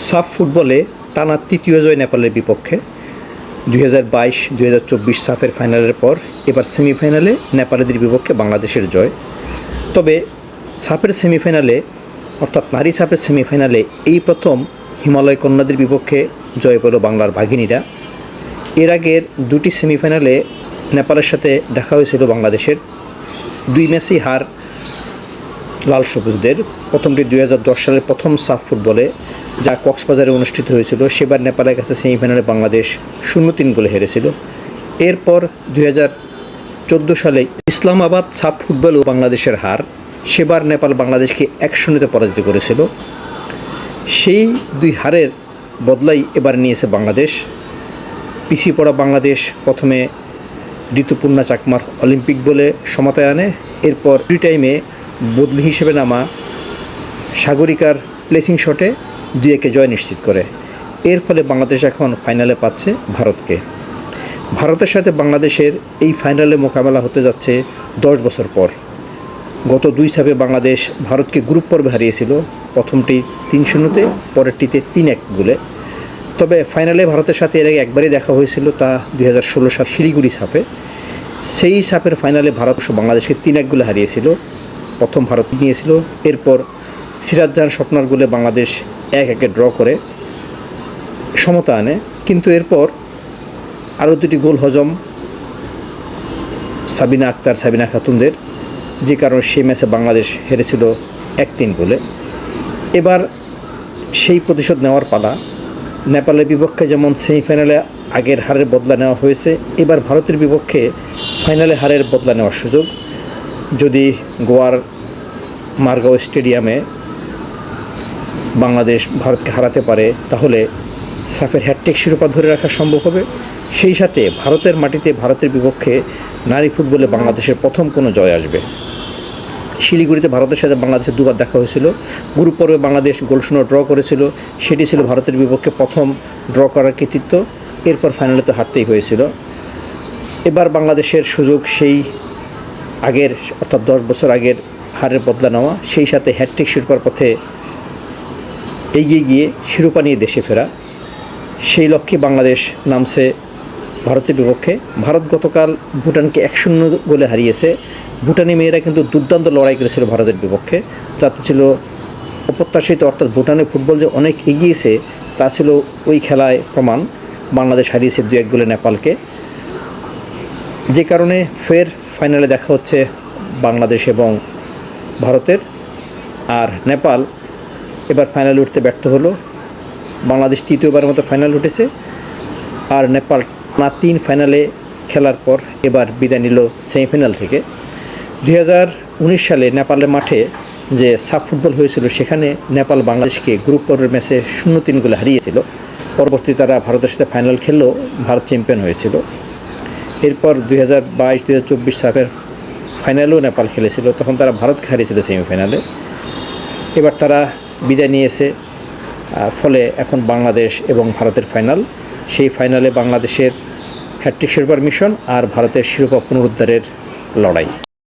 সাফ ফুটবলে টানা তৃতীয় জয় নেপালের বিপক্ষে 2022-2024 সাফের ফাইনালের পর এবার সেমিফাইনালে নেপালিদের বিপক্ষে বাংলাদেশের জয়। তবে সাফের সেমিফাইনালে অর্থাৎ নারী সাফের সেমিফাইনালে এই প্রথম হিমালয় কন্যাদের বিপক্ষে জয় পেল বাংলার বাঘিনীরা। এর আগের দুটি সেমিফাইনালে নেপালের সাথে দেখা হয়েছিল বাংলাদেশের, দুই ম্যাচেই হার লাল সবুজদের। প্রথমটি 2010 সালের প্রথম সাফ ফুটবলে, যা কক্সবাজারে অনুষ্ঠিত হয়েছিল। সেবার নেপালের কাছে সেমিফাইনালে বাংলাদেশ 0-3 গোলে হেরেছিল। এরপর 2014 সালে ইসলামাবাদ সাফ ফুটবলেও বাংলাদেশের হার। সেবার নেপাল বাংলাদেশকে 1-0 পরাজিত করেছিল। সেই দুই হারের বদলাই এবার নিয়েছে বাংলাদেশ। পিছিয়ে পড়া বাংলাদেশ প্রথমে ঋতুপূর্ণা চাকমার অলিম্পিক বলে সমতায় আনে। এরপর ফ্রি টাইমে বদলি হিসেবে নামা সাগরিকার প্লেসিং শটে 2-1 জয় নিশ্চিত করে। এর ফলে বাংলাদেশ এখন ফাইনালে পাচ্ছে ভারতকে। ভারতের সাথে বাংলাদেশের এই ফাইনালে মোকাবেলা হতে যাচ্ছে 10 বছর পর। গত 2 সাফে বাংলাদেশ ভারতকে গ্রুপ পর্বে হারিয়েছিল, প্রথমটি 3-0-তে, পরেরটিতে 3-1 গোলে। তবে ফাইনালে ভারতের সাথে এর আগে একবারই দেখা হয়েছিল, তা 2016 সাল শিলিগুড়ি সাফে। সেই সাফের ফাইনালে ভারত বাংলাদেশকে 3-1 গোলে হারিয়েছিল। প্রথম ভারত নিয়েছিল, এরপর সিরাজ জাহান স্বপ্নার গোলে বাংলাদেশ 1-1 ড্র করে সমতা আনে। কিন্তু এরপর আরও দুটি গোল হজম সাবিনা আক্তার, সাবিনা খাতুনদের, যে কারণে সেই ম্যাচে বাংলাদেশ হেরেছিল 1-3 গোলে। এবার সেই প্রতিশোধ নেওয়ার পালা। নেপালের বিপক্ষে যেমন সেমিফাইনালে আগের হারের বদলা নেওয়া হয়েছে, এবার ভারতের বিপক্ষে ফাইনালে হারের বদলা নেওয়ার সুযোগ। যদি গোয়ার মারগাঁও স্টেডিয়ামে বাংলাদেশ ভারতকে হারাতে পারে, তাহলে সাফের হ্যাটট্রিক শিরোপা ধরে রাখা সম্ভব হবে। সেই সাথে ভারতের মাটিতে ভারতের বিপক্ষে নারী ফুটবলে বাংলাদেশের প্রথম কোনো জয় আসবে। শিলিগুড়িতে ভারতের সাথে বাংলাদেশের দুবার দেখা হয়েছিল। গ্রুপ পর্বে বাংলাদেশ 0-0 ড্র করেছিল, সেটি ছিল ভারতের বিপক্ষে প্রথম ড্র করার কৃতিত্ব। এরপর ফাইনালে তো হারতেই হয়েছিল। এবার বাংলাদেশের সুযোগ সেই আগের, অর্থাৎ 10 বছর আগের হারের বদলা নেওয়া, সেই সাথে হ্যাটট্রিক শিরোপার পথে এগিয়ে গিয়ে শিরোপা নিয়ে দেশে ফেরা। সেই লক্ষ্যে বাংলাদেশ নামছে ভারতের বিপক্ষে। ভারত গতকাল ভুটানকে 1-0 গোলে হারিয়েছে। ভুটানি মেয়েরা কিন্তু দুর্দান্ত লড়াই করেছিল ভারতের বিপক্ষে, যাতে ছিল অপ্রত্যাশিত। অর্থাৎ ভুটানের ফুটবল যে অনেক এগিয়েছে, তা ছিল ওই খেলায় প্রমাণ। বাংলাদেশ হারিয়েছে 2-1 গোলে নেপালকে, যে কারণে ফের ফাইনালে দেখা হচ্ছে বাংলাদেশ এবং ভারতের। আর নেপাল এবার ফাইনালে উঠতে ব্যর্থ হলো। বাংলাদেশ তৃতীয়বারের মতো ফাইনাল উঠেছে, আর নেপাল না 3 ফাইনালে খেলার পর এবার বিদায় নিল সেমিফাইনাল থেকে। 2019 সালে নেপালের মাঠে যে সাফ ফুটবল হয়েছিল, সেখানে নেপাল বাংলাদেশকে গ্রুপ পর্বের ম্যাচে 0-3 গোলে হারিয়েছিল। পরবর্তীতে তারা ভারতের সাথে ফাইনাল খেললেও ভারত চ্যাম্পিয়ন হয়েছিল। এরপর 2022-2024 সাফের ফাইনালেও নেপাল খেলেছিল, তখন তারা ভারতকে হারিয়েছিল সেমিফাইনালে। এবার তারা বিদায় নিয়েছে। ফলে এখন বাংলাদেশ এবং ভারতের ফাইনাল। সেই ফাইনালে বাংলাদেশের হ্যাটট্রিক শিরোপার মিশন আর ভারতের শিরোপা পুনরুদ্ধারের লড়াই।